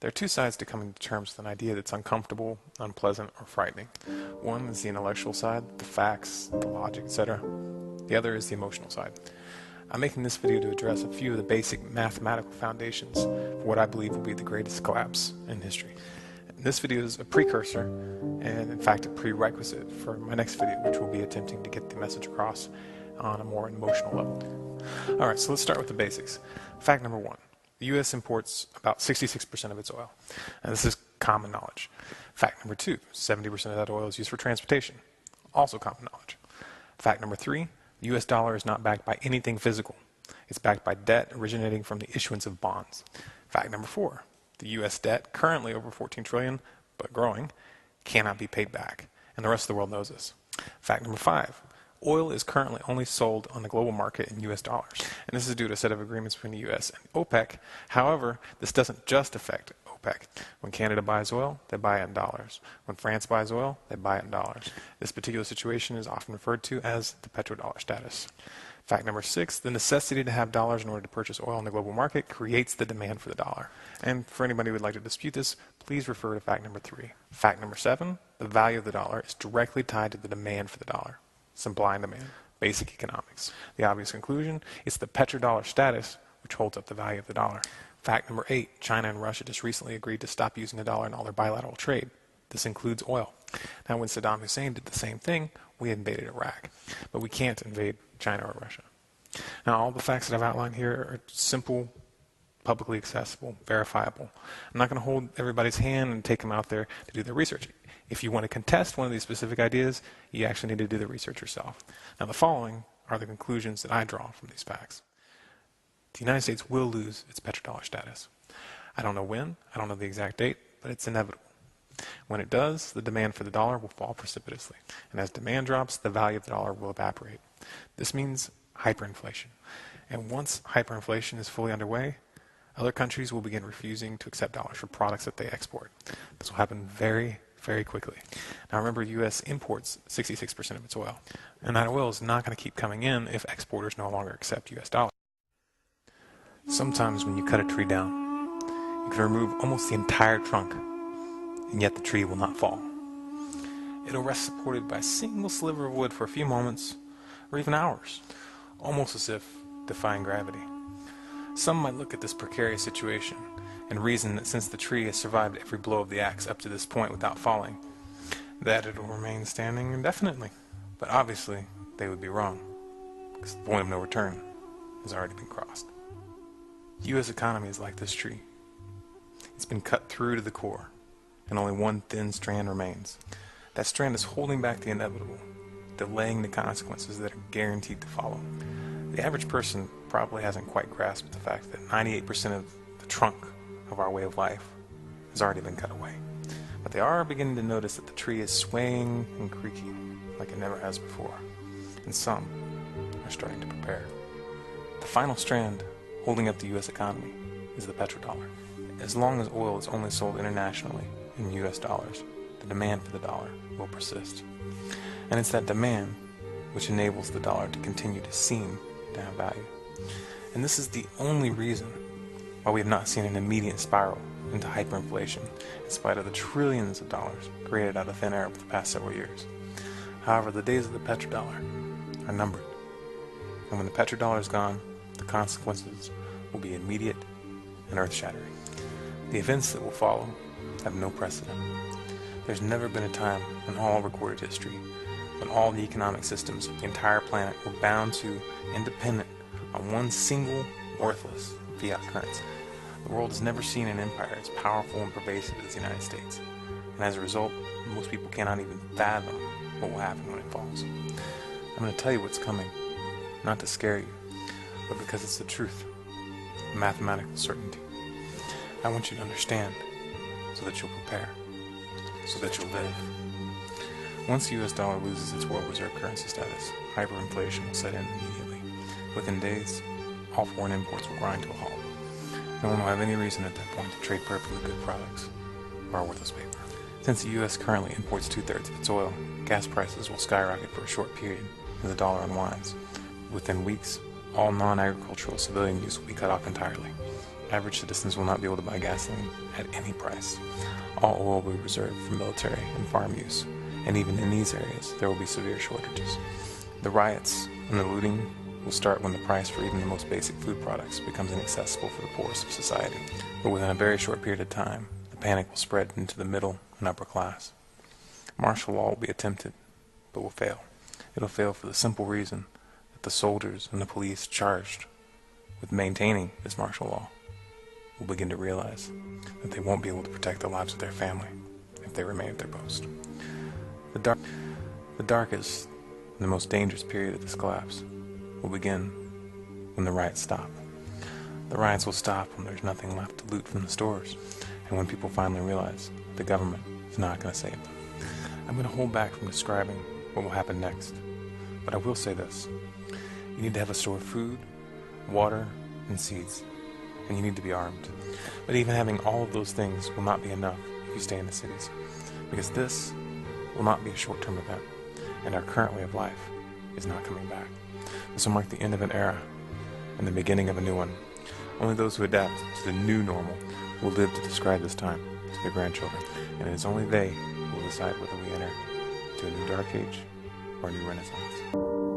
There are two sides to coming to terms with an idea that's uncomfortable, unpleasant, or frightening. One is the intellectual side, the facts, the logic, etc. The other is the emotional side. I'm making this video to address a few of the basic mathematical foundations for what I believe will be the greatest collapse in history. This video is a precursor, and in fact a prerequisite for my next video, which will be attempting to get the message across on a more emotional level. Alright, so let's start with the basics. Fact number one. The U.S. imports about 66% of its oil. And this is common knowledge. Fact number two, 70% of that oil is used for transportation. Also common knowledge. Fact number three, the U.S. dollar is not backed by anything physical. It's backed by debt originating from the issuance of bonds. Fact number four, the U.S. debt, currently over $14 trillion, but growing, cannot be paid back. And the rest of the world knows this. Fact number five, oil is currently only sold on the global market in U.S. dollars. And this is due to a set of agreements between the U.S. and OPEC. However, this doesn't just affect OPEC. When Canada buys oil, they buy it in dollars. When France buys oil, they buy it in dollars. This particular situation is often referred to as the petrodollar status. Fact number six, the necessity to have dollars in order to purchase oil in the global market creates the demand for the dollar. And for anybody who would like to dispute this, please refer to fact number three. Fact number seven, the value of the dollar is directly tied to the demand for the dollar. Supply and demand. Basic economics. The obvious conclusion is the petrodollar status which holds up the value of the dollar. Fact number eight, China and Russia just recently agreed to stop using the dollar in all their bilateral trade. This includes oil. Now when Saddam Hussein did the same thing, we invaded Iraq. But we can't invade China or Russia. Now all the facts that I've outlined here are simple, publicly accessible, verifiable. I'm not going to hold everybody's hand and take them out there to do their research. If you want to contest one of these specific ideas, you actually need to do the research yourself. Now the following are the conclusions that I draw from these facts. The United States will lose its petrodollar status. I don't know when, I don't know the exact date, but it's inevitable. When it does, the demand for the dollar will fall precipitously. And as demand drops, the value of the dollar will evaporate. This means hyperinflation. And once hyperinflation is fully underway, other countries will begin refusing to accept dollars for products that they export. This will happen very quickly. Now remember, U.S. imports 66% of its oil. And that oil is not going to keep coming in if exporters no longer accept U.S. dollars. Sometimes when you cut a tree down, you can remove almost the entire trunk, and yet the tree will not fall. It'll rest supported by a single sliver of wood for a few moments, or even hours, almost as if defying gravity. Some might look at this precarious situation and reason that since the tree has survived every blow of the axe up to this point without falling, that it will remain standing indefinitely. But obviously, they would be wrong, because the point of no return has already been crossed. The U.S. economy is like this tree. It's been cut through to the core, and only one thin strand remains. That strand is holding back the inevitable, delaying the consequences that are guaranteed to follow. The average person probably hasn't quite grasped the fact that 98% of the trunk of our way of life has already been cut away. But they are beginning to notice that the tree is swaying and creaking like it never has before. And some are starting to prepare. The final strand holding up the U.S. economy is the petrodollar. As long as oil is only sold internationally in U.S. dollars, the demand for the dollar will persist. And it's that demand which enables the dollar to continue to seem to have value. And this is the only reason why we have not seen an immediate spiral into hyperinflation in spite of the trillions of dollars created out of thin air over the past several years. However, the days of the petrodollar are numbered. And when the petrodollar is gone, the consequences will be immediate and earth-shattering. The events that will follow have no precedent. There's never been a time in all recorded history when all the economic systems of the entire planet were bound to and dependent on one single, worthless fiat currency. The world has never seen an empire as powerful and pervasive as the United States. And as a result, most people cannot even fathom what will happen when it falls. I'm going to tell you what's coming, not to scare you, but because it's the truth, a mathematical certainty. I want you to understand so that you'll prepare, so that you'll live. Once the U.S. dollar loses its world reserve currency status, hyperinflation will set in immediately. Within days, all foreign imports will grind to a halt. No one will have any reason at that point to trade perfectly good products or worthless paper. Since the U.S. currently imports 2/3 of its oil, gas prices will skyrocket for a short period as the dollar unwinds. Within weeks, all non-agricultural civilian use will be cut off entirely. Average citizens will not be able to buy gasoline at any price. All oil will be reserved for military and farm use, and even in these areas there will be severe shortages. The riots and the looting will start when the price for even the most basic food products becomes inaccessible for the poorest of society. But within a very short period of time, the panic will spread into the middle and upper class. Martial law will be attempted, but will fail. It'll fail for the simple reason that the soldiers and the police charged with maintaining this martial law will begin to realize that they won't be able to protect the lives of their family if they remain at their post. The darkest and the most dangerous period of this collapse will begin when the riots stop. The riots will stop when there's nothing left to loot from the stores, and when people finally realize the government is not going to save them. I'm going to hold back from describing what will happen next, but I will say this. You need to have a store of food, water, and seeds, and you need to be armed. But even having all of those things will not be enough if you stay in the cities, because this will not be a short-term event, and our current way of life is not coming back. This will mark the end of an era and the beginning of a new one. Only those who adapt to the new normal will live to describe this time to their grandchildren, and it is only they who will decide whether we enter into a new dark age or a new renaissance.